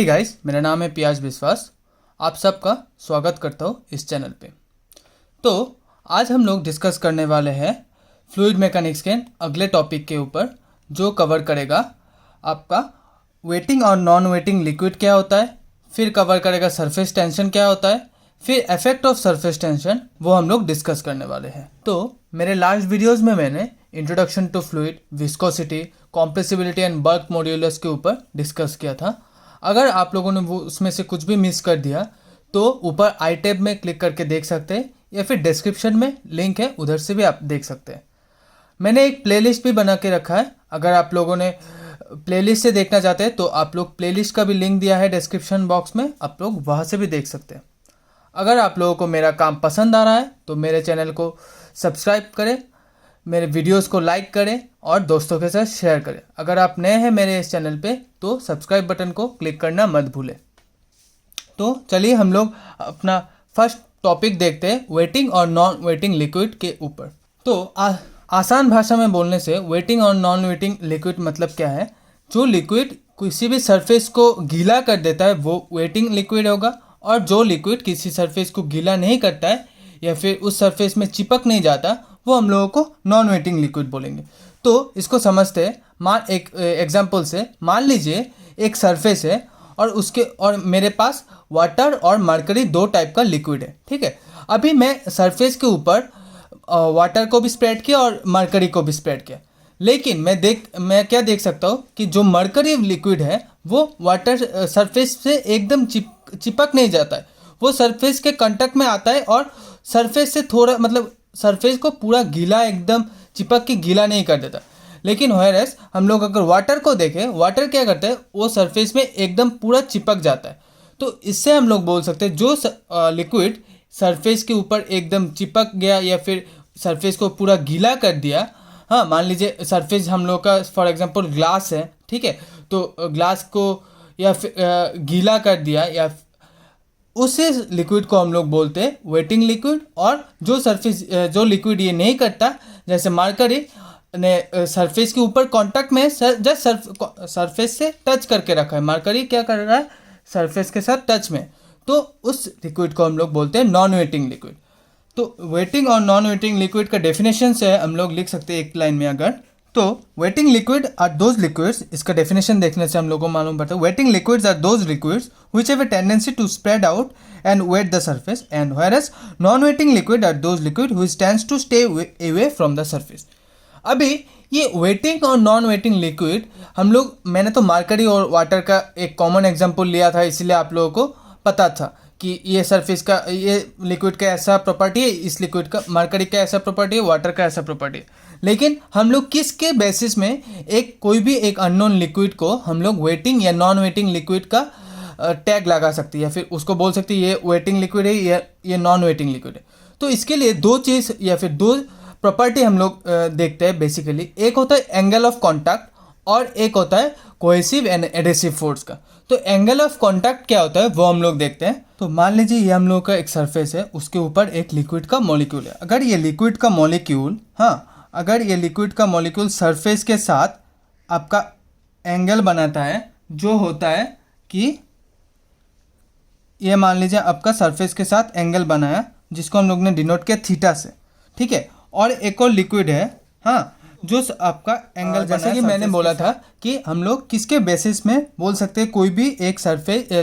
Hey guys, मेरा नाम है पियाज विश्वास। आप सबका स्वागत करता हूँ इस चैनल पे। तो आज हम लोग डिस्कस करने वाले हैं फ्लूइड मैकेनिक्स के अगले टॉपिक के ऊपर, जो कवर करेगा आपका वेटिंग और नॉन वेटिंग लिक्विड क्या होता है, फिर कवर करेगा सरफेस टेंशन क्या होता है, फिर इफेक्ट ऑफ सरफेस टेंशन, वो हम लोग डिस्कस करने वाले हैं। तो मेरे लास्ट वीडियोज़ में मैंने introduction to fluid, viscosity, compressibility and bulk modulus के ऊपर डिस्कस किया था। अगर आप लोगों ने वो उसमें से कुछ भी मिस कर दिया तो ऊपर आई टैब में क्लिक करके देख सकते हैं, या फिर डिस्क्रिप्शन में लिंक है, उधर से भी आप देख सकते हैं। मैंने एक प्लेलिस्ट भी बना के रखा है, अगर आप लोगों ने प्लेलिस्ट से देखना चाहते हैं तो आप लोग प्लेलिस्ट का भी लिंक दिया है डिस्क्रिप्शन बॉक्स में, आप लोग वहाँ से भी देख सकते हैं। अगर आप लोगों को मेरा काम पसंद आ रहा है तो मेरे चैनल को सब्सक्राइब करें, मेरे वीडियोस को लाइक करें और दोस्तों के साथ शेयर करें। अगर आप नए हैं मेरे इस चैनल पे तो सब्सक्राइब बटन को क्लिक करना मत भूलें। तो चलिए हम लोग अपना फर्स्ट टॉपिक देखते हैं, वेटिंग और नॉन वेटिंग लिक्विड के ऊपर। तो आसान भाषा में बोलने से वेटिंग और नॉन वेटिंग लिक्विड मतलब क्या है? जो लिक्विड किसी भी सरफेस को गीला कर देता है वो वेटिंग लिक्विड होगा, और जो लिक्विड किसी सरफेस को गीला नहीं करता है या फिर उस सरफेस में चिपक नहीं जाता, वो हम लोगों को नॉन वेटिंग लिक्विड बोलेंगे। तो इसको समझते हैं। एक एग्जांपल से मान लीजिए एक सरफेस है और मेरे पास वाटर और मरकरी दो टाइप का लिक्विड है, ठीक है। अभी मैं सरफेस के ऊपर वाटर को भी स्प्रेड किया और मरकरी को भी स्प्रेड किया, लेकिन मैं क्या देख सकता हूँ कि जो मरकरी लिक्विड है वो वाटर सरफेस से एकदम चिपक नहीं जाता है, वो सरफेस के कांटेक्ट में आता है और सरफेस से थोड़ा सरफेस को पूरा गीला, एकदम चिपक के गीला नहीं कर देता। लेकिन व्हेयरएज हम लोग अगर वाटर को देखें, वाटर क्या करता है, वो सरफेस में एकदम पूरा चिपक जाता है। तो इससे हम लोग बोल सकते हैं जो लिक्विड सरफेस के ऊपर एकदम चिपक गया या फिर सरफेस को पूरा गीला कर दिया। हाँ, मान लीजिए सरफेस हम लोग का फॉर एग्जांपल ग्लास है, ठीक है, तो ग्लास को या फिर गीला कर दिया, या उस लिक्विड को हम लोग बोलते हैं वेटिंग लिक्विड। और जो लिक्विड ये नहीं करता, जैसे मरकरी ने सरफेस के ऊपर कांटेक्ट में जस्ट सरफेस से टच करके रखा है, मरकरी क्या कर रहा है, सरफेस के साथ टच में, तो उस लिक्विड को हम लोग बोलते हैं नॉन वेटिंग लिक्विड। तो वेटिंग और नॉन वेटिंग लिक्विड का डेफिनेशन से हम लोग लिख सकते हैं एक लाइन में अगर, तो wetting liquid are those liquids, इसका डेफिनेशन देखने से हम लोगों को मालूम पड़ता है, wetting liquids are those liquids which have a tendency to spread out and wet the surface, and whereas non wetting liquid are those liquid which tends to stay away from the surface. अभी ये waiting और non wetting liquid मैंने तो mercury और water का एक common example लिया था, इसलिए आप लोगों को पता था कि ये सरफेस का, ये लिक्विड का ऐसा प्रॉपर्टी है, इस लिक्विड का, मरकरी का ऐसा प्रॉपर्टी है, वाटर का ऐसा प्रॉपर्टी है। लेकिन हम लोग किसके बेसिस में कोई भी एक अननोन लिक्विड को हम लोग वेटिंग या नॉन वेटिंग लिक्विड का टैग लगा सकते हैं, या फिर उसको बोल सकते हैं ये वेटिंग लिक्विड है या ये नॉन वेटिंग लिक्विड है। तो इसके लिए दो चीज़ या फिर दो प्रॉपर्टी हम लोग देखते हैं बेसिकली। एक होता है एंगल ऑफ कॉन्टैक्ट और एक होता है कोहेसिव एंड एडेसिव फोर्स का। तो एंगल ऑफ कॉन्टैक्ट क्या होता है वो हम लोग देखते हैं। तो मान लीजिए ये हम लोग का एक सरफेस है, उसके ऊपर एक लिक्विड का मॉलिक्यूल है। अगर ये लिक्विड का मॉलिक्यूल सरफेस के साथ आपका एंगल बनाता है, जो होता है कि ये मान लीजिए आपका सरफेस के साथ एंगल बनाया, जिसको हम लोग ने डिनोट किया थीटा से, ठीक है। और एक और लिक्विड है, हाँ, जो आपका एंगल, जैसे कि मैंने बोला था कि हम लोग किसके बेसिस में बोल सकते हैं कोई भी एक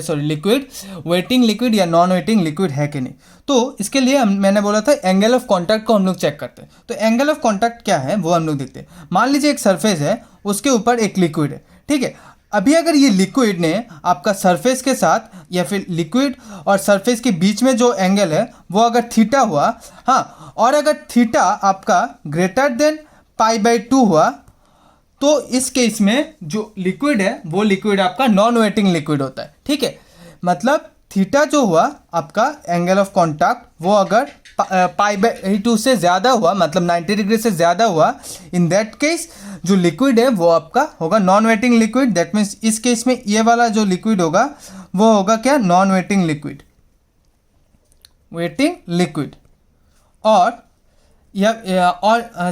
लिक्विड वेटिंग लिक्विड या नॉन वेटिंग लिक्विड है कि नहीं। तो इसके लिए मैंने बोला था एंगल ऑफ कॉन्टैक्ट को हम लोग चेक करते हैं। तो एंगल ऑफ कॉन्टैक्ट क्या है वो हम लोग देखते हैं। मान लीजिए एक सरफेस है, उसके ऊपर एक लिक्विड है, ठीक है। अभी अगर ये लिक्विड ने आपका सरफेस के साथ या फिर लिक्विड और सरफेस के बीच में जो एंगल है वो अगर थीटा हुआ, हाँ, और अगर थीटा आपका ग्रेटर देन π/2 हुआ, तो इस केस में जो लिक्विड है वो लिक्विड आपका नॉन वेटिंग लिक्विड होता है, ठीक है। मतलब थीटा जो हुआ आपका एंगल ऑफ कॉन्टैक्ट, वो अगर π/2 से ज़्यादा हुआ, मतलब 90 डिग्री से ज़्यादा हुआ, इन दैट केस जो लिक्विड है वो आपका होगा non wetting liquid. That means इस केस में ये वाला जो लिक्विड होगा वो होगा क्या, नॉन वेटिंग लिक्विड, और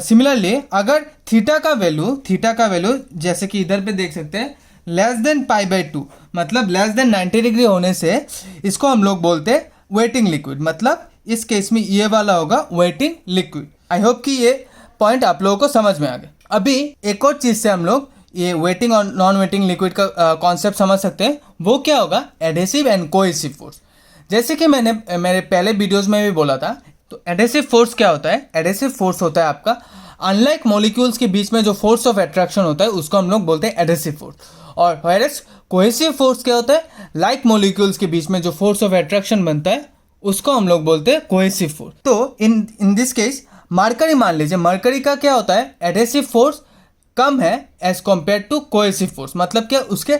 सिमिलरली अगर थीटा का वैल्यू जैसे कि इधर पे देख सकते हैं लेस देन π/2 मतलब लेस देन 90 डिग्री होने से इसको हम लोग बोलते हैं वेटिंग लिक्विड। मतलब इस केस में ये वाला होगा वेटिंग लिक्विड। आई होप कि ये पॉइंट आप लोगों को समझ में आ गया। अभी एक और चीज़ से हम लोग ये वेटिंग और नॉन वेटिंग लिक्विड का कॉन्सेप्ट समझ सकते हैं। वो क्या होगा? Adhesive and cohesive force. जैसे कि मैंने मेरे पहले वीडियोस में भी बोला था, तो एडेसिव फोर्स क्या होता है? एडेसिव फोर्स होता है आपका अनलाइक मॉलिक्यूल्स के बीच में जो फोर्स ऑफ अट्रैक्शन होता है उसको हम लोग बोलते हैं एडेसिव फोर्स। और व्हेयरएज कोहेसिव फोर्स क्या होता है? लाइक मॉलिक्यूल्स के बीच में जो फोर्स ऑफ अट्रैक्शन बनता है उसको हम लोग बोलते हैं कोहेसिव फोर्स। तो इन दिस केस मरकरी मान लीजिए, मरकरी का क्या होता है? एडेसिव फोर्स कम है as compare to cohesive force. मतलब क्या, उसके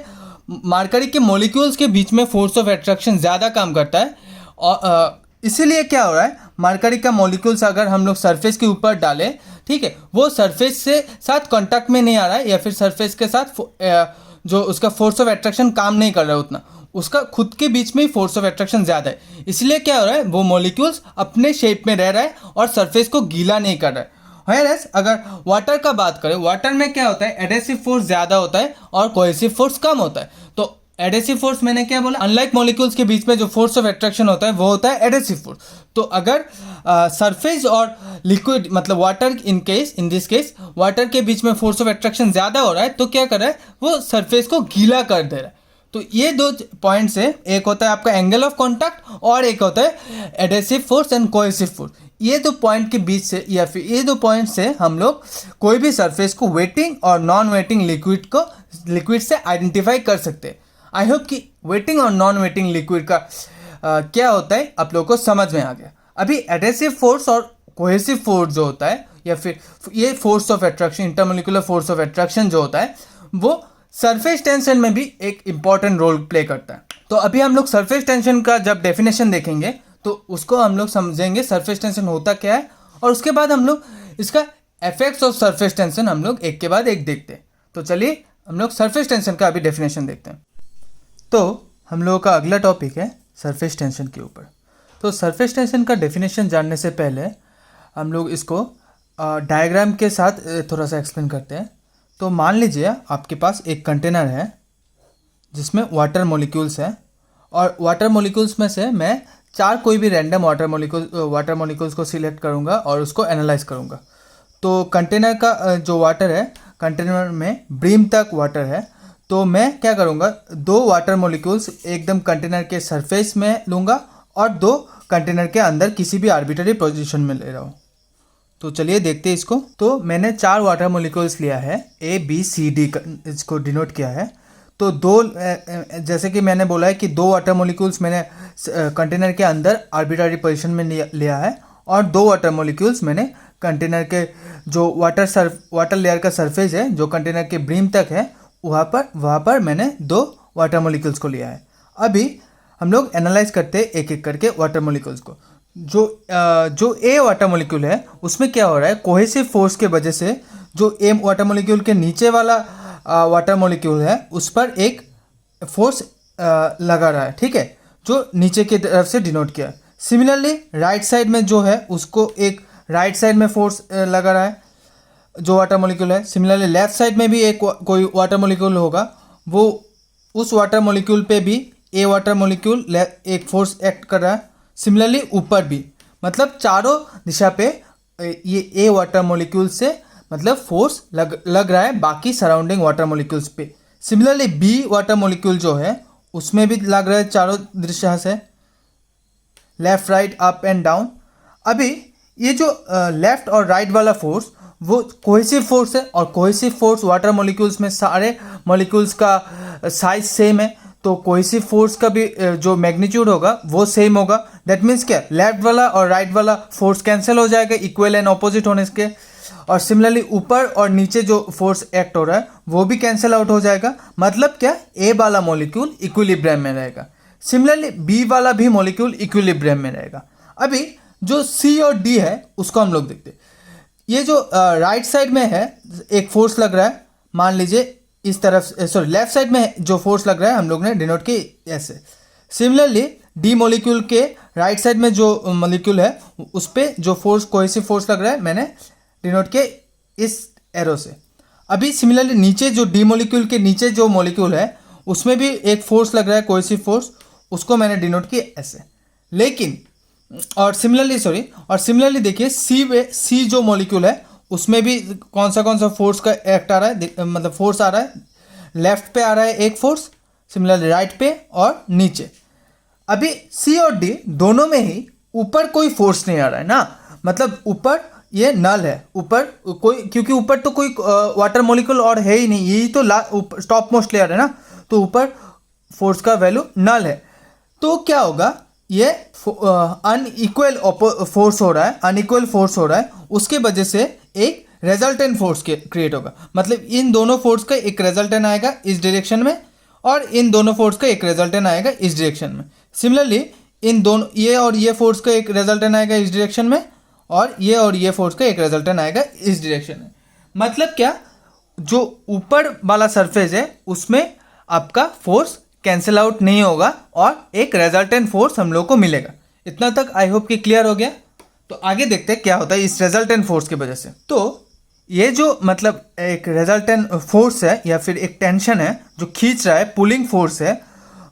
मरकरी के मॉलिक्यूल्स के बीच में फोर्स ऑफ अट्रैक्शन ज़्यादा काम करता है। और इसीलिए क्या हो रहा है, मरकरी का मॉलिक्यूल्स अगर हम लोग सरफेस के ऊपर डालें, ठीक है, वो सरफेस से साथ कांटेक्ट में नहीं आ रहा है, या फिर सरफेस के साथ जो उसका फोर्स ऑफ अट्रैक्शन काम नहीं कर रहा है उतना, उसका खुद के बीच में ही फोर्स ऑफ अट्रैक्शन ज़्यादा है। इसलिए क्या हो रहा है, वो मॉलिक्यूल्स अपने शेप में रह रहा है और सरफेस को गीला नहीं कर रहा है। व्हेयरएज अगर वाटर का बात करें, वाटर में क्या होता है? एडेसिव फोर्स ज़्यादा होता है और कोहेसिव फोर्स कम होता है। तो एडेसिव फोर्स मैंने क्या बोला? अनलाइक मॉलिक्यूल्स के बीच में जो फोर्स ऑफ अट्रैक्शन होता है वो होता है एडेसिव फोर्स। तो अगर सरफेस और लिक्विड मतलब water, in this case water के बीच में फोर्स ऑफ अट्रैक्शन ज़्यादा हो रहा है, तो क्या कर रहा है? वो सरफेस को गीला कर दे रहा है। तो ये दो पॉइंट्स है, एक होता है आपका एंगल ऑफ कॉन्टैक्ट और एक होता है adhesive force and cohesive force. ये दो पॉइंट के बीच से या फिर ये दो पॉइंट से हम लोग कोई भी सरफेस को वेटिंग और नॉन वेटिंग लिक्विड से आइडेंटिफाई कर सकते हैं। आई होप कि वेटिंग और नॉन वेटिंग लिक्विड का क्या होता है आप लोगों को समझ में आ गया। अभी एडेसिव फोर्स और कोहेसिव फोर्स जो होता है, या फिर ये force of attraction, intermolecular force of attraction जो होता है, वो सरफेस टेंशन में भी एक इंपॉर्टेंट रोल प्ले करता है। तो अभी हम लोग सरफेस टेंशन का जब डेफिनेशन देखेंगे तो उसको हम लोग समझेंगे सरफेस टेंशन होता क्या है, और उसके बाद हम लोग इसका इफेक्ट्स ऑफ सरफेस टेंशन हम लोग एक के बाद एक देखते हैं। तो चलिए हम लोग सरफेस टेंशन का अभी डेफिनेशन देखते हैं। तो हम लोगों का अगला टॉपिक है सरफेस टेंशन के ऊपर। तो सरफेस टेंशन का डेफिनेशन जानने से पहले हम लोग इसको डायग्राम के साथ थोड़ा सा एक्सप्लेन करते हैं। तो मान लीजिए आपके पास एक कंटेनर है जिसमें वाटर मॉलिक्यूल्स है, और वाटर मॉलिक्यूल्स में से मैं चार कोई भी रैंडम वाटर मॉलिक्यूल्स को सिलेक्ट करूँगा और उसको एनालाइज करूँगा। तो कंटेनर का जो वाटर है, कंटेनर में ब्रीम तक वाटर है, तो मैं क्या करूँगा, दो वाटर मॉलिक्यूल्स एकदम कंटेनर के सरफेस में लूँगा और दो कंटेनर के अंदर किसी भी आर्बिट्ररी पोजीशन में ले रहा हूँ। तो चलिए देखते हैं इसको। तो मैंने चार वाटर मॉलिक्यूल्स लिया है, ए बी सी डी इसको डिनोट किया है। तो दो, जैसे कि मैंने बोला है कि दो वाटर मॉलिक्यूल्स मैंने कंटेनर के अंदर आर्बिट्ररी पोजीशन में लिया है, और दो वाटर मॉलिक्यूल्स मैंने कंटेनर के जो वाटर लेयर का सरफेस है, जो कंटेनर के ब्रीम तक है, वहाँ पर मैंने दो वाटर मॉलिक्यूल्स को लिया है। अभी हम लोग एनालाइज करते हैं एक एक करके वाटर मॉलिक्यूल्स को। जो ए वाटर मॉलिक्यूल है उसमें क्या हो रहा है, कोहेसिव फोर्स के वजह से जो ए वाटर मॉलिक्यूल के नीचे वाला वाटर मॉलिक्यूल है उस पर एक फोर्स लगा रहा है, ठीक है, जो नीचे की तरफ से डिनोट किया। सिमिलरली राइट साइड में जो है उसको एक राइट साइड में फोर्स लगा रहा है जो वाटर मॉलिक्यूल है। सिमिलरली लेफ्ट साइड में भी एक कोई वाटर मॉलिक्यूल होगा, वो उस वाटर मॉलिक्यूल पे भी ए वाटर मॉलिक्यूल एक फोर्स एक्ट कर रहा है। सिमिलरली ऊपर भी, मतलब चारों दिशा पे ये ए वाटर मॉलिक्यूल से मतलब फोर्स लग रहा है बाकी सराउंडिंग वाटर मॉलिक्यूल्स पे। सिमिलरली बी वाटर मॉलिक्यूल जो है उसमें भी लग रहा है चारों दिशा से, left right up and down. अभी ये जो लेफ्ट और राइट वाला फोर्स वो कोहेसिव फोर्स है, और कोहेसिव फोर्स वाटर मॉलिक्यूल्स में सारे मॉलिक्यूल्स का साइज सेम है, तो कोहेसिव फोर्स का भी जो मैग्नीट्यूड होगा वो सेम होगा। दैट मीन्स क्या, लेफ्ट वाला और राइट वाला फोर्स कैंसिल हो जाएगा इक्वल एंड ऑपोजिट होने के, और सिमिलरली ऊपर और नीचे जो फोर्स एक्ट हो रहा है वो भी कैंसिल आउट हो जाएगा। मतलब क्या, ए वाला मॉलिक्यूल इक्विलिब्रियम में रहेगा, सिमिलरली बी वाला भी मॉलिक्यूल इक्विलिब्रियम में रहेगा। अभी जो सी और डी है उसको हम लोग देखते हैं। ये जो राइट साइड में है एक फोर्स लग रहा है, मान लीजिए इस तरफ, सॉरी लेफ्ट साइड में जो फोर्स लग रहा है हम लोग ने डिनोट की ऐसे। सिमिलरली डी मॉलिक्यूल के राइट साइड में जो मॉलिक्यूल है उस पर जो फोर्स कोहेसिव फोर्स लग रहा है मैंने डिनोट के इस एरो से। अभी सिमिलरली नीचे जो डी मॉलिक्यूल के नीचे जो मॉलिक्यूल है उसमें भी एक फोर्स लग रहा है, कोहेसिव फोर्स, उसको मैंने डिनोट किया ऐसे। लेकिन और सिमिलरली देखिए सी जो मॉलिक्यूल है उसमें भी कौन सा फोर्स का एक्ट आ रहा है, मतलब फोर्स आ रहा है, लेफ्ट पे आ रहा है एक फोर्स, सिमिलरली राइट पे और नीचे। अभी सी और डी दोनों में ही ऊपर कोई फोर्स नहीं आ रहा है ना, मतलब ऊपर ये नल है, ऊपर कोई, क्योंकि ऊपर तो कोई वाटर मॉलिक्यूल और है ही नहीं, यही तो टॉप मोस्ट लेयर है ना, तो ऊपर फोर्स का वैल्यू नल है। तो क्या होगा, ये अनइक्वल फोर्स हो रहा है, अनइक्वल फोर्स हो रहा है, उसके वजह से एक रिजल्टेंट फोर्स क्रिएट होगा। मतलब इन दोनों फोर्स का एक रिजल्टेंट आएगा इस डायरेक्शन में और इन दोनों फोर्स का एक रिजल्टेंट आएगा इस डायरेक्शन में। सिमिलरली इन दोनों ये और ये फोर्स का एक रिजल्टेंट आएगा इस डायरेक्शन में और ये फोर्स का एक रिजल्टेंट आएगा इस डायरेक्शन में। मतलब क्या, जो ऊपर वाला सरफेस है उसमें आपका फोर्स कैंसिल आउट नहीं होगा और एक रिजल्टेंट फोर्स हम लोग को मिलेगा। इतना तक आई होप कि क्लियर हो गया। तो आगे देखते हैं क्या होता है इस रिजल्टेंट फोर्स की वजह से। तो ये जो मतलब एक रिजल्टेंट फोर्स है या फिर एक टेंशन है जो खींच रहा है, पुलिंग फोर्स है,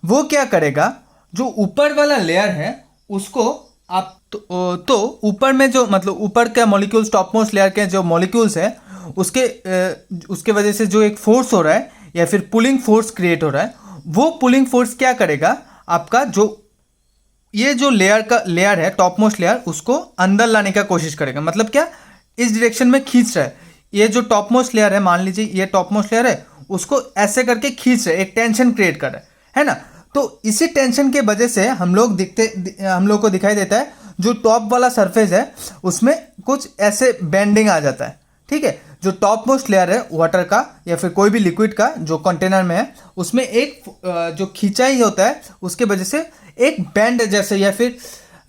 वो क्या करेगा, जो ऊपर वाला लेयर है उसको आप तो ऊपर में जो मतलब ऊपर के मॉलिक्यूल्स, टॉप मोस्ट लेयर के जो मॉलिक्यूल्स है उसके वजह से जो एक फोर्स हो रहा है या फिर पुलिंग फोर्स क्रिएट हो रहा है, वो पुलिंग फोर्स क्या करेगा, आपका जो ये जो लेयर है टॉप मोस्ट लेयर, उसको अंदर लाने का कोशिश करेगा। मतलब क्या, इस डायरेक्शन में खींच रहा है। ये जो टॉप मोस्ट लेयर है, मान लीजिए ये टॉप मोस्ट लेयर है, उसको ऐसे करके खींच रहा है, एक टेंशन क्रिएट कर रहा है ना। तो इसी टेंशन के वजह से हम लोग को दिखाई देता है जो टॉप वाला सरफेस है उसमें कुछ ऐसे बेंडिंग आ जाता है। ठीक है, जो टॉप मोस्ट लेयर है वाटर का या फिर कोई भी लिक्विड का जो कंटेनर में है, उसमें एक जो खिंचाई होता है उसके वजह से एक बैंड जैसे या फिर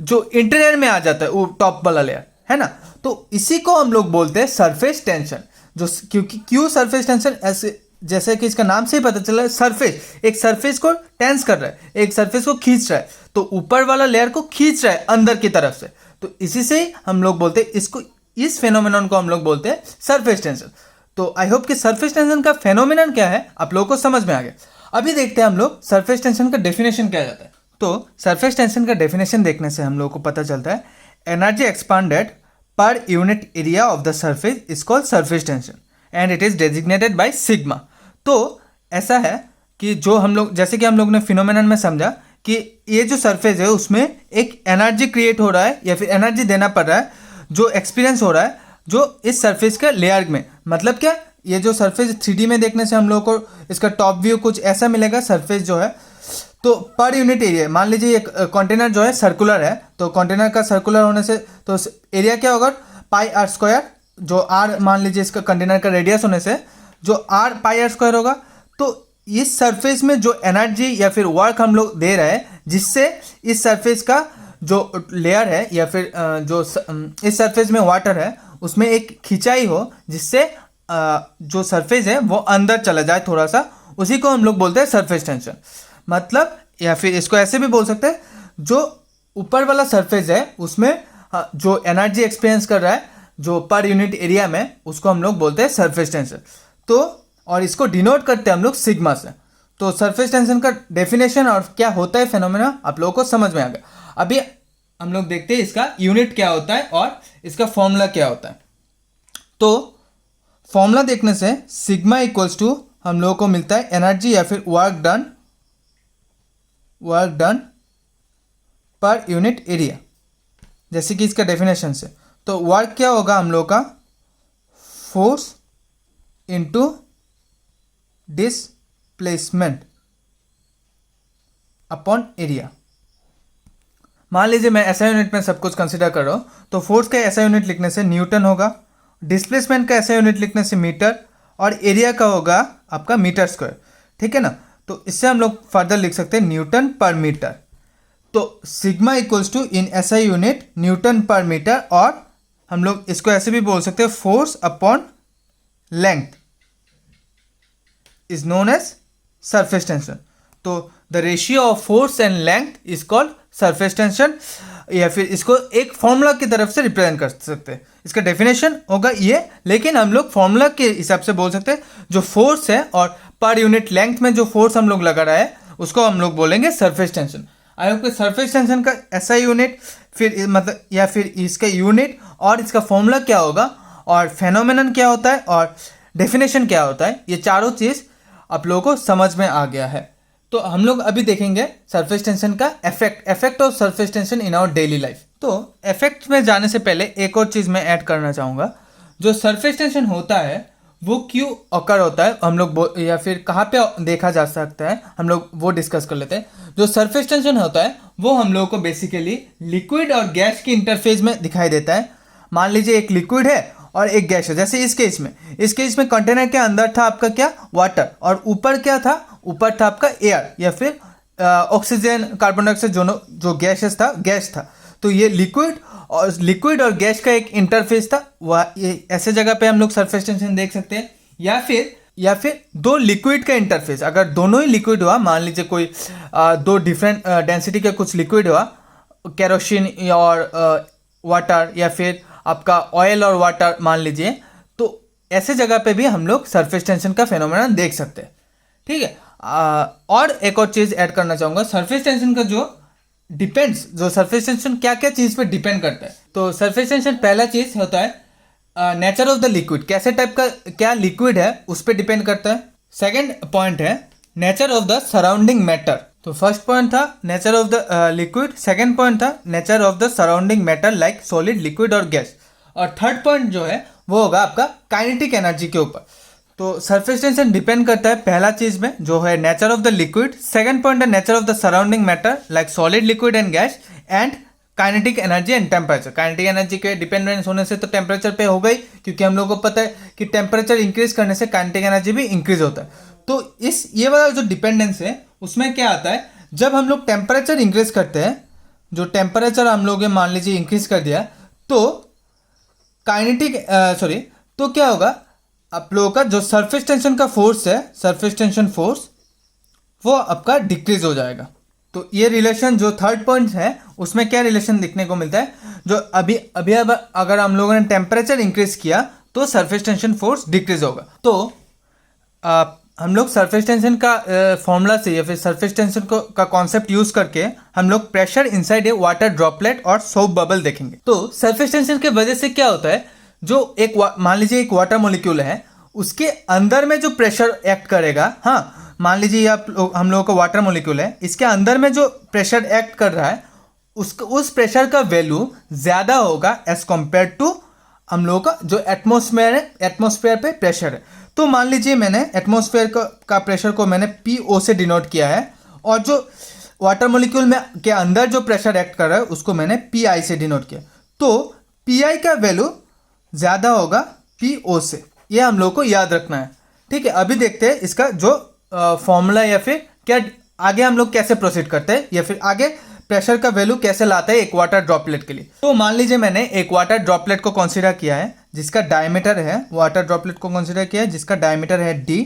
जो इंटीरियर में आ जाता है वो टॉप वाला लेयर, है ना। तो इसी को हम लोग बोलते हैं सरफेस टेंशन। जो क्योंकि क्यों सरफेस टेंशन, ऐसे जैसे कि इसका नाम से ही पता चला है, सरफेस एक सरफेस को टेंस कर रहा है, एक सरफेस को खींच रहा है, तो ऊपर वाला लेयर को खींच रहा है अंदर की तरफ से। तो इसी से ही हम लोग बोलते हैं इसको, इस फेनोमेनन को हम लोग बोलते हैं सरफेस टेंशन। तो आई होप कि सरफेस टेंशन का फेनोमेनन क्या है आप लोगों को समझ में आ गया। अभी देखते हैं हम लोग सरफेस टेंशन का डेफिनेशन क्या जाता है। तो सरफेस टेंशन का डेफिनेशन देखने से हम लोग को पता चलता है, energy expanded per unit area of the surface is called surface tension and it is designated by sigma. तो ऐसा है कि जो हम लोग, जैसे कि हम लोग ने फिनोमेनन में समझा कि ये जो सरफेस है उसमें एक एनर्जी क्रिएट हो रहा है या फिर एनर्जी देना पड़ रहा है, जो एक्सपीरियंस हो रहा है जो इस सरफेस का लेयर में। मतलब क्या, ये जो सरफेस 3D में देखने से हम लोग को इसका टॉप व्यू कुछ ऐसा मिलेगा सरफेस जो है। तो पर यूनिट एरिया, मान लीजिए ये कंटेनर जो है सर्कुलर है, तो कंटेनर का सर्कुलर होने से तो एरिया क्या होगा, पाई आर स्क्वायर, जो आर मान लीजिए इसका कंटेनर का रेडियस होने से जो आर पाई आर स्क्वायर होगा। तो इस सरफेस में जो एनर्जी या फिर वर्क हम लोग दे रहे हैं, जिससे इस सरफेस का जो लेयर है या फिर जो इस सरफेस में वाटर है उसमें एक खिंचाई हो, जिससे जो सरफेस है वो अंदर चला जाए थोड़ा सा, उसी को हम लोग बोलते हैं सरफेस टेंशन। मतलब या फिर इसको ऐसे भी बोल सकते हैं, जो ऊपर वाला सरफेस है उसमें जो एनर्जी एक्सपीरियंस कर रहा है जो पर यूनिट एरिया में, उसको हम लोग बोलते हैं सरफेस टेंशन। तो और इसको डिनोट करते हैं हम लोग सिग्मा से। तो सरफेस टेंशन का डेफिनेशन और क्या होता है फेनोमेना आप लोगों को समझ में आ गया। अभी हम लोग देखते हैं इसका यूनिट क्या होता है और इसका फॉर्मूला क्या होता है। तो फॉर्मूला देखने से सिग्मा इक्वल्स टू हम लोगों को मिलता है एनर्जी या फिर work done per unit area, जैसे कि इसका डेफिनेशन से। तो वर्क क्या होगा हम लोग का, force into displacement upon area. मान लीजिए मैं ऐसा यूनिट में सब कुछ कंसीडर कर रहा हूँ, तो फोर्स का ऐसा यूनिट लिखने से न्यूटन होगा, डिस्प्लेसमेंट का ऐसा यूनिट लिखने से मीटर, और एरिया का होगा आपका मीटर स्क्वायर। ठीक है ना। तो इससे हम लोग फर्दर लिख सकते हैं न्यूटन पर मीटर। तो सिग्मा इक्वल्स टू इन ऐसा यूनिट न्यूटन पर मीटर, और हम लोग इसको ऐसे भी बोल सकते हैं force upon length is known as surface tension. तो the ratio of force and length is called surface tension. या फिर इसको एक फॉर्मूला की तरफ से रिप्रेजेंट कर सकते हैं। इसका डेफिनेशन होगा ये, लेकिन हम लोग फॉर्मूला के हिसाब से बोल सकते हैं जो फोर्स है और पर यूनिट लेंथ में जो फोर्स हम लोग लगा रहा है उसको हम लोग बोलेंगे सरफेस टेंशन। आई होप कि सरफेस टेंशन का ऐसा यूनिट फिर मतलब या फिर इसका यूनिट और इसका फॉर्मूला क्या होगा और फेनोमेनन क्या होता है और डेफिनेशन क्या होता है, ये चारों चीज़ आप लोगों को समझ में आ गया है। तो हम लोग अभी देखेंगे सरफेस टेंशन का effect of surface tension in our daily life. तो इफेक्ट में जाने से पहले एक और चीज़ मैं ऐड करना चाहूँगा। जो सरफेस टेंशन होता है वो क्यों अकर होता है हम लोग या फिर कहाँ पे देखा जा सकता है हम लोग वो डिस्कस कर लेते हैं। जो सरफेस टेंशन होता है वो हम लोगों को बेसिकली लिक्विड और गैस के इंटरफेस में दिखाई देता है। मान लीजिए एक लिक्विड है और एक गैस है। जैसे इस केस में कंटेनर के अंदर था आपका क्या, वाटर, और ऊपर क्या था, ऊपर था आपका एयर या फिर ऑक्सीजन, कार्बन डाइऑक्साइड, जो गैसेस था, गैस था। तो ये लिक्विड और गैस का एक इंटरफेस था। वह ये ऐसे जगह पे हम लोग सरफेस टेंशन देख सकते हैं। या फिर दो लिक्विड का इंटरफेस, अगर दोनों ही लिक्विड हुआ, मान लीजिए कोई दो डिफरेंट डेंसिटी के कुछ लिक्विड हुआ, केरोसिन और वाटर या फिर आपका ऑयल और वाटर मान लीजिए, तो ऐसे जगह पे भी हम लोग सरफेस टेंशन का फेनोमेना देख सकते हैं। ठीक है। और एक और चीज़ ऐड करना चाहूँगा, सरफेस टेंशन का जो सरफेस टेंशन क्या क्या चीज़ पे डिपेंड करता है। तो सरफेस टेंशन पहला चीज़ होता है नेचर ऑफ द लिक्विड, कैसे टाइप का क्या लिक्विड है उस पर डिपेंड करता है। सेकेंड पॉइंट है nature of the surrounding matter. तो फर्स्ट पॉइंट था nature of the liquid, second point था nature of the surrounding matter like solid, liquid और गैस, और थर्ड पॉइंट जो है वो होगा आपका काइनेटिक एनर्जी के ऊपर। तो सरफेस टेंशन डिपेंड करता है पहला चीज में जो है nature of the liquid, second point है nature of the surrounding matter like solid, liquid and gas, and kinetic energy and temperature. Kinetic energy के डिपेंडेंस होने से तो टेम्परेचर पे हो गई, क्योंकि हम लोगों को पता है कि टेम्परेचर इंक्रीज करने से काइनेटिक एनर्जी भी इंक्रीज होता है। तो ये वाला जो डिपेंडेंस है उसमें क्या आता है, जब हम लोग टेम्परेचर इंक्रीज करते हैं, जो टेम्परेचर हम लोग मान लीजिए इंक्रीज कर दिया, तो तो क्या होगा, आप लोगों का जो सरफेस टेंशन का फोर्स है, सरफेस टेंशन फोर्स, वो आपका डिक्रीज हो जाएगा। तो ये रिलेशन जो थर्ड पॉइंट है उसमें क्या रिलेशन देखने को मिलता है, जो अभी अगर हम लोगों ने टेम्परेचर इंक्रीज किया तो सरफेस टेंशन फोर्स डिक्रीज होगा। तो हम लोग सरफेस टेंशन का फॉर्मूला से या फिर सरफेस टेंशन का कॉन्सेप्ट यूज करके हम लोग pressure inside a water droplet और सोप बबल देखेंगे। तो सरफेस टेंशन के वजह से क्या होता है, जो मान लीजिए एक वाटर मॉलिक्यूल है, उसके अंदर में जो प्रेशर एक्ट करेगा, हाँ मान लीजिए हम लोगों का वाटर मॉलिक्यूल है, इसके अंदर में जो प्रेशर एक्ट कर रहा है उस प्रेशर का वैल्यू ज़्यादा होगा एज कम्पेयर टू हम लोगों का जो एटमॉस्फेयर है, एटमॉस्फेयर पे प्रेशर है। तो मान लीजिए मैंने एटमॉस्फेयर का प्रेशर को मैंने PO से डिनोट किया है, और जो वाटर मॉलिक्यूल में के अंदर जो प्रेशर एक्ट कर रहा है उसको मैंने PI से डिनोट किया। तो PI का वैल्यू ज़्यादा होगा PO से, ये हम लोग को याद रखना है। ठीक है, अभी देखते हैं इसका जो फॉर्मूला या फिर क्या आगे हम लोग कैसे प्रोसीड करते हैं, या फिर आगे प्रेशर का वैल्यू कैसे लाता है एक वाटर ड्रॉपलेट के लिए। तो मान लीजिए मैंने एक वाटर ड्रॉपलेट को कंसीडर किया है जिसका डायमीटर है, वाटर ड्रॉपलेट को कंसीडर किया है जिसका डायमीटर है D,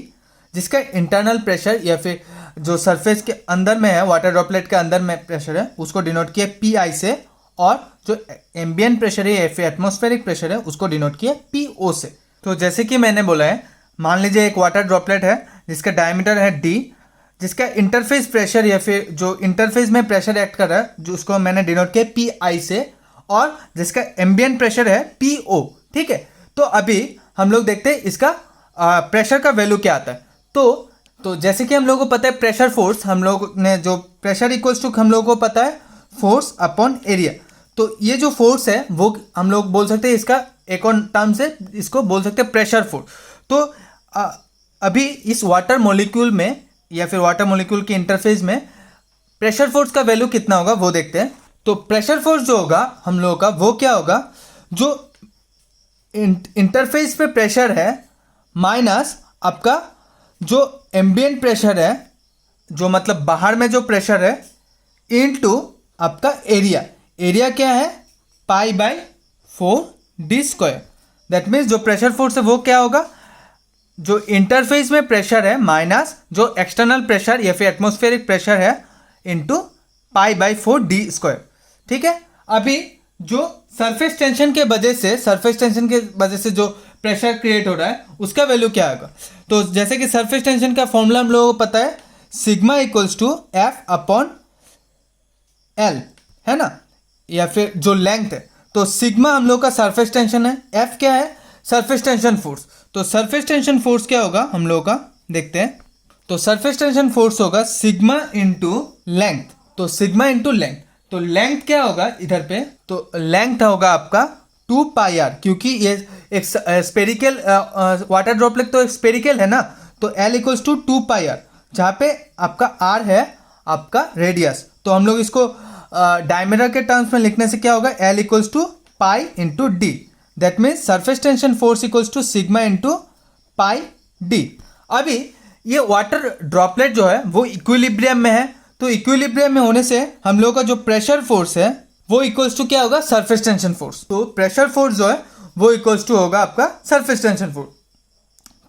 जिसका इंटरनल प्रेशर या फिर जो सरफेस के अंदर में है, वाटर ड्रॉपलेट के अंदर में प्रेशर है, उसको डिनोट किया PI से, और जो एम्बिएंट प्रेशर है या फिर एटमॉस्फेरिक प्रेशर है उसको डिनोट किया PO से। तो जैसे कि मैंने बोला है, मान लीजिए एक वाटर ड्रॉपलेट है जिसका डायमीटर है D, जिसका इंटरफेस प्रेशर या फिर जो इंटरफेस में प्रेशर एक्ट कर रहा है जो उसको मैंने डिनोट किया PI से, और जिसका एम्बिएंट प्रेशर है PO। ठीक है, तो अभी हम लोग देखते हैं इसका प्रेशर का वैल्यू क्या आता है। तो जैसे कि हम लोगों को पता है प्रेशर फोर्स, हम लोग ने जो प्रेशर इक्वल्स टू हम लोगों को पता है फोर्स अपॉन एरिया। तो ये जो फोर्स है वो हम लोग बोल सकते हैं, इसका एक और टर्म से इसको बोल सकते हैं प्रेशर फोर्स। तो अभी इस वाटर मॉलिक्यूल में या फिर वाटर मॉलिक्यूल के इंटरफेस में प्रेशर फोर्स का वैल्यू कितना होगा वो देखते हैं। तो प्रेशर फोर्स जो होगा हम लोगों का वो क्या होगा, जो इंटरफेस पे प्रेशर है माइनस आपका जो एम्बिएंट प्रेशर है, जो मतलब बाहर में जो प्रेशर है, इनटू आपका एरिया। एरिया क्या है, π/4d²। दैट मीन्स जो प्रेशर फोर्स है वो क्या होगा, जो इंटरफेस में प्रेशर है माइनस जो एक्सटर्नल प्रेशर या फिर एटमॉस्फेरिक प्रेशर है, इनटू π/4d²। ठीक है, अभी जो सरफेस टेंशन के वजह से जो प्रेशर क्रिएट हो रहा है उसका वैल्यू क्या आएगा। तो जैसे कि सरफेस टेंशन का फॉर्मूला हम लोगों को पता है, sigma equals to F upon L, है ना, या फिर जो लेंथ है। तो सिग्मा हम लोग का सरफेस टेंशन है, एफ क्या है, सरफेस टेंशन फोर्स। तो सरफेस टेंशन फोर्स क्या होगा हम लोगों का, देखते हैं। तो सरफेस टेंशन फोर्स होगा सिग्मा इंटू लेंथ। तो सिग्मा इंटू लेंथ, तो लेंथ क्या होगा इधर पे, तो लेंथ होगा आपका 2 पाई आर, क्योंकि ये एक स्पेरिकल वाटर ड्रॉपलेट तो एक स्पेरिकल है ना, तो L equals to 2 pi R, जहाँ पे आपका आर है आपका रेडियस। तो हम लोग इसको डायमीटर के टर्म्स में लिखने से क्या होगा, L equals to pi into D. That means surface tension force equals to sigma into pi D. अभी ये वाटर ड्रॉपलेट जो है वो इक्विलिब्रियम में है, तो इक्विलिब्रियम में होने से हम लोग का जो प्रेशर फोर्स है वो इक्वल्स टू क्या होगा, सरफेस टेंशन फोर्स। तो प्रेशर फोर्स जो है वो इक्वल्स टू होगा आपका सरफेस टेंशन फोर्स।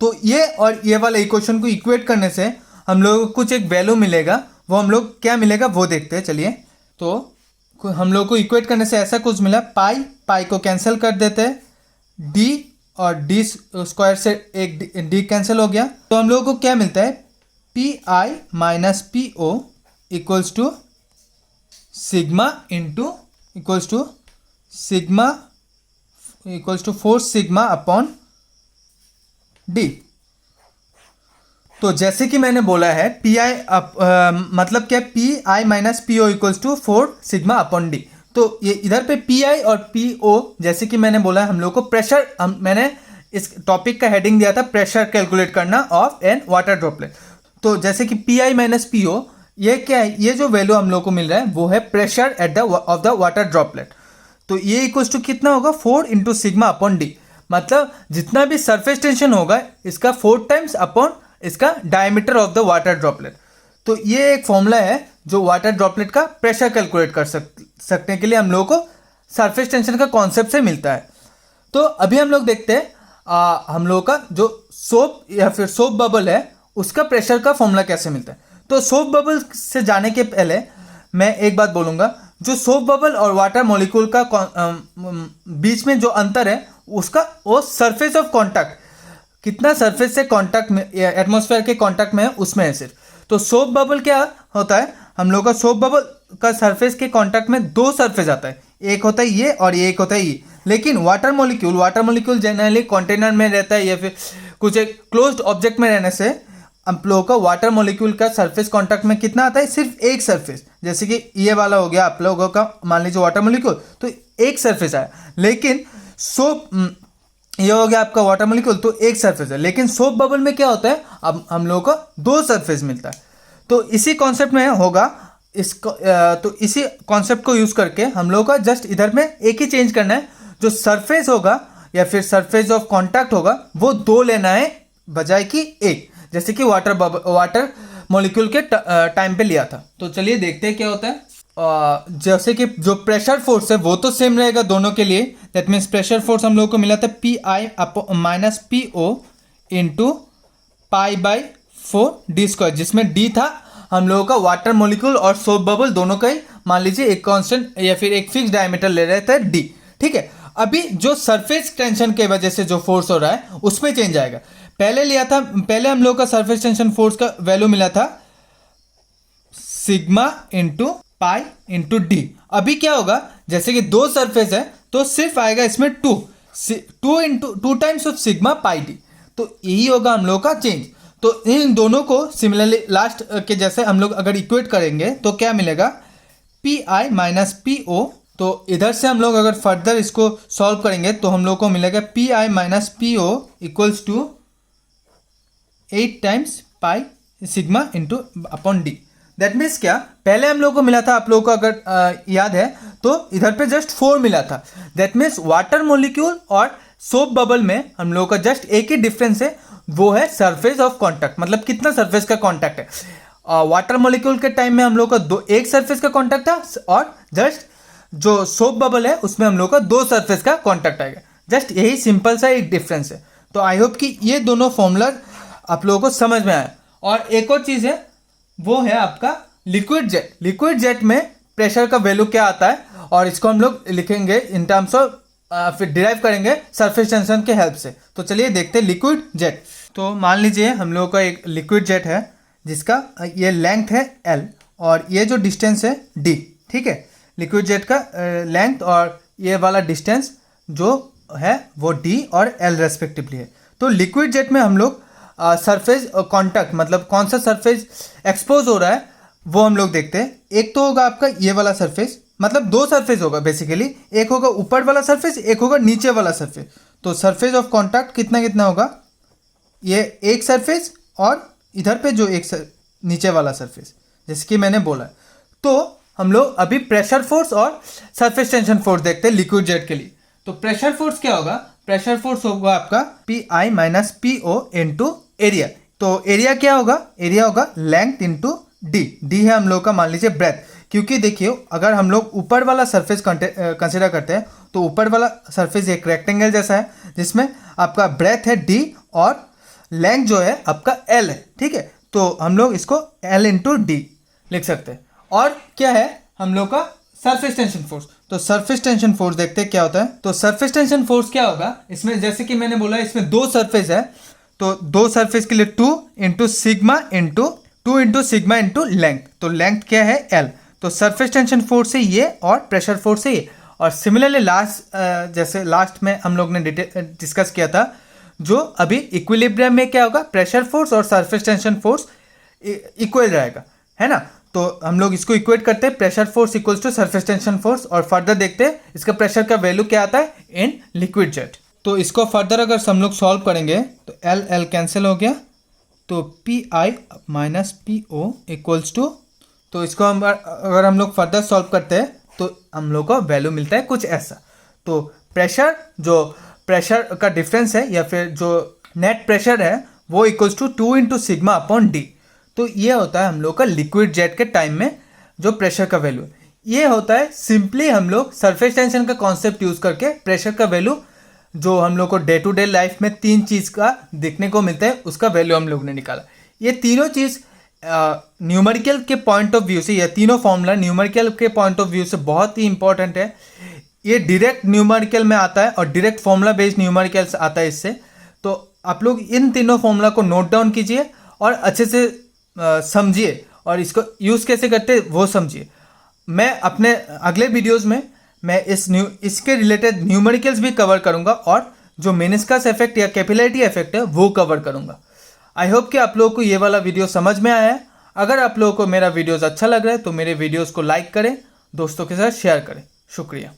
तो ये और ये वाले इक्वेशन को इक्वेट करने से हम लोग को कुछ एक वैल्यू मिलेगा, वो हम लोग क्या मिलेगा वो देखते हैं, चलिए। तो हम लोग को इक्वेट करने से ऐसा कुछ मिला, पाई पाई को कैंसिल कर देते हैं, डी और डी स्क्वायर से एक डी कैंसिल हो गया, तो हम लोगों को क्या मिलता है, P I minus P O equals to sigma into equals to force sigma upon D. तो जैसे कि मैंने बोला है पी आई मतलब क्या, P I minus P O equals to 4 sigma upon D. तो ये इधर पे पी आई और पी ओ, जैसे कि मैंने बोला है हम लोग को प्रेशर, मैंने इस टॉपिक का हेडिंग दिया था प्रेशर कैलकुलेट करना ऑफ एन वाटर ड्रॉपलेट। तो जैसे कि P I minus P O, ये क्या है, ये जो वैल्यू हम लोग को मिल रहा है वो है pressure at the of the water droplet. तो ये इक्वल्स टू कितना होगा, 4 इंटू सिग्मा अपॉन डी। मतलब जितना भी सरफेस टेंशन होगा इसका 4 टाइम्स अपॉन इसका diameter of the water droplet. तो ये एक फॉर्मूला है जो वाटर ड्रॉपलेट का प्रेशर कैलकुलेट कर सकने के लिए हम लोगों को सरफेस टेंशन का कॉन्सेप्ट से मिलता है। तो अभी हम लोग देखते हैं हम लोगों का जो सोप या फिर सोप बबल है उसका प्रेशर का फॉर्मूला कैसे मिलता है। तो सोप बबल से जाने के पहले मैं एक बात बोलूँगा, जो सोप बबल और वाटर मॉलिक्यूल का बीच में जो अंतर है उसका वो सरफेस ऑफ कॉन्टैक्ट, कितना सरफेस से कॉन्टैक्ट में, एटमॉस्फेयर के कॉन्टैक्ट में है उसमें है सिर्फ। तो सोप बबल क्या होता है, हम लोग का सोप बबल का सरफेस के कॉन्टैक्ट में 2 सरफेस आता है, एक होता है ये और ये एक होता है ये। लेकिन वाटर मॉलिक्यूल जनरली कंटेनर में रहता है या फिर कुछ एक क्लोज्ड ऑब्जेक्ट में रहने से हम लोगों का वाटर मॉलिक्यूल का सरफेस कांटेक्ट में कितना आता है, सिर्फ एक सरफेस। जैसे कि ये वाला हो गया आप लोगों का, मान लीजिए वाटर मॉलिक्यूल, तो एक सरफेस आया। लेकिन सोप, ये हो गया आपका वाटर मॉलिक्यूल, तो एक सरफेस है। लेकिन सोप बबल में क्या होता है, अब हम लोगों को 2 सरफेस मिलता है। तो इसी कॉन्सेप्ट में होगा इसको, तो इसी कॉन्सेप्ट को यूज करके हम लोगों का जस्ट इधर में एक ही चेंज करना है, जो सरफेस होगा या फिर सरफेस ऑफ कॉन्टैक्ट होगा वो 2 लेना है बजाय कि 1, जैसे कि वाटर मॉलिक्यूल के टाइम पे लिया था। तो चलिए देखते हैं क्या होता है। जैसे कि जो प्रेशर फोर्स है वो तो सेम रहेगा दोनों के लिए। दैट मीन्स प्रेशर फोर्स हम लोगों को मिला था P I minus P O into pi by 4 D square, जिसमें डी था हम लोगों का वाटर मॉलिक्यूल और सोप बबल दोनों का ही, मान लीजिए एक कांस्टेंट या फिर एक फिक्स डायमीटर ले रहे थे डी। ठीक है, अभी जो सरफेस टेंशन के वजह से जो फोर्स हो रहा है उसमें चेंज आएगा। पहले हम लोग का सरफेस टेंशन फोर्स का वैल्यू मिला था सिग्मा इंटू पाई इंटू डी। अभी क्या होगा, जैसे कि 2 सरफेस है तो सिर्फ आएगा इसमें 2 times of sigma pi D. तो यही होगा हम लोग का चेंज। तो इन दोनों को सिमिलरली लास्ट के जैसे हम लोग अगर इक्वेट करेंगे तो क्या मिलेगा, P I minus P O. तो इधर से हम लोग अगर फर्दर इसको सॉल्व करेंगे तो हम लोग को मिलेगा P I minus P O equals to 8 times pi sigma into upon D. That means क्या, पहले हम लोग को मिला था, आप लोगों को अगर याद है तो इधर पे जस्ट 4 मिला था। दैट मीन्स वाटर मॉलिक्यूल और सोप बबल में हम लोगों का जस्ट एक ही डिफरेंस है, वो है सरफेस ऑफ कॉन्टैक्ट, मतलब कितना सरफेस का कॉन्टैक्ट है। वाटर मॉलिक्यूल के टाइम में हम लोग का एक सरफेस का कॉन्टैक्ट था और जस्ट जो सोप बबल है उसमें हम लोग का 2 सरफेस का कॉन्टैक्ट आएगा। जस्ट यही सिंपल सा एक डिफरेंस है। तो आई होप कि ये दोनों फॉर्मूला आप लोगों को समझ में आया। और एक और चीज़ है, वो है आपका लिक्विड जेट। लिक्विड जेट में प्रेशर का वैल्यू क्या आता है और इसको हम लोग लिखेंगे इन टर्म्स ऑफ फिर डिराइव करेंगे सरफेस टेंशन के हेल्प से। तो चलिए देखते हैं लिक्विड जेट। तो मान लीजिए हम लोगों का एक लिक्विड जेट है जिसका ये लेंथ है L और ये जो डिस्टेंस है D, ठीक है। लिक्विड जेट का लेंथ और ये वाला डिस्टेंस जो है वो D और L रेस्पेक्टिवली है। तो लिक्विड जेट में हम लोग सरफेस कॉन्टैक्ट मतलब कौन सा सरफेस एक्सपोज हो रहा है वो हम लोग देखते हैं। एक तो होगा आपका ये वाला सरफेस, मतलब दो सरफेस होगा बेसिकली, एक होगा ऊपर वाला सरफेस, एक होगा नीचे वाला सरफेस। तो सरफेस ऑफ कॉन्टैक्ट कितना कितना होगा, ये एक सरफेस और इधर पे जो एक नीचे वाला सरफेस, जैसे कि मैंने बोला। तो हम लोग अभी प्रेशर फोर्स और सरफेस टेंशन फोर्स देखते हैं लिक्विड जेट के लिए। तो प्रेशर फोर्स क्या होगा, प्रेशर फोर्स होगा आपका PI minus PO into area. तो एरिया क्या होगा, एरिया होगा लेंथ इंटू D। D है हम लोग का मान लीजिए ब्रेथ, क्योंकि देखिए अगर हम लोग ऊपर वाला सरफेस कंसिडर करते हैं तो ऊपर वाला सरफेस एक रेक्टेंगल जैसा है जिसमें आपका ब्रेथ है D और लेंथ जो है आपका L है, ठीक है। तो हम लोग इसको L इंटू D लिख सकते हैं। और क्या है हम लोग का सरफेस टेंशन फोर्स। तो सरफेस टेंशन फोर्स देखते हैं क्या होता है। तो सरफेस टेंशन फोर्स क्या होगा, इसमें जैसे कि मैंने बोला इसमें दो सरफेस है, तो दो सरफेस के लिए 2 इंटू सिग्मा इंटू लेंथ। तो लेंथ क्या है L। तो सरफेस टेंशन फोर्स है ये और प्रेशर फोर्स है ये। और सिमिलरली जैसे लास्ट में हम लोग ने डिस्कस किया था, जो अभी इक्विलिब्रियम में क्या होगा, प्रेशर फोर्स और सरफेस टेंशन फोर्स इक्वल रहेगा, है ना। तो हम लोग इसको इक्वेट करते हैं, pressure force equals to surface tension force, और फर्दर देखते हैं इसका प्रेशर का वैल्यू क्या आता है इन लिक्विड जेट। तो इसको फर्दर अगर हम लोग सॉल्व करेंगे तो L कैंसिल हो गया, तो PI minus PO equals to, तो इसको अगर हम लोग फर्दर सॉल्व करते हैं तो हम लोग को वैल्यू मिलता है कुछ ऐसा। तो प्रेशर, जो प्रेशर का डिफरेंस है या फिर जो नेट प्रेशर है वो equals to 2 into sigma upon D। तो ये होता है हम लोग का लिक्विड जेट के टाइम में जो प्रेशर का वैल्यू है। ये होता है सिंपली हम लोग सरफेस टेंशन का कॉन्सेप्ट यूज करके प्रेशर का वैल्यू जो हम लोग को डे टू डे लाइफ में तीन चीज़ का देखने को मिलता है उसका वैल्यू हम लोग ने निकाला। ये तीनों चीज़ न्यूमेरिकल के पॉइंट ऑफ व्यू से, ये तीनों फॉर्मूला न्यूमेरिकल के पॉइंट ऑफ व्यू से बहुत ही इंपॉर्टेंट है। ये डायरेक्ट न्यूमेरिकल में आता है और डायरेक्ट फॉर्मूला बेस्ड न्यूमेरिकल आता है इससे। तो आप लोग इन तीनों फॉर्मूला को नोट डाउन कीजिए और अच्छे से समझिए और इसको यूज़ कैसे करते हैं वो समझिए। मैं अपने अगले वीडियोज़ में मैं इसके रिलेटेड न्यूमेरिकल्स भी कवर करूंगा और जो मेनिस्कस इफेक्ट या कैपिलरिटी इफेक्ट है वो कवर करूंगा। आई होप कि आप लोगों को ये वाला वीडियो समझ में आया है। अगर आप लोगों को मेरा वीडियोस अच्छा लग रहा है तो मेरे वीडियोस को लाइक करें, दोस्तों के साथ शेयर करें। शुक्रिया।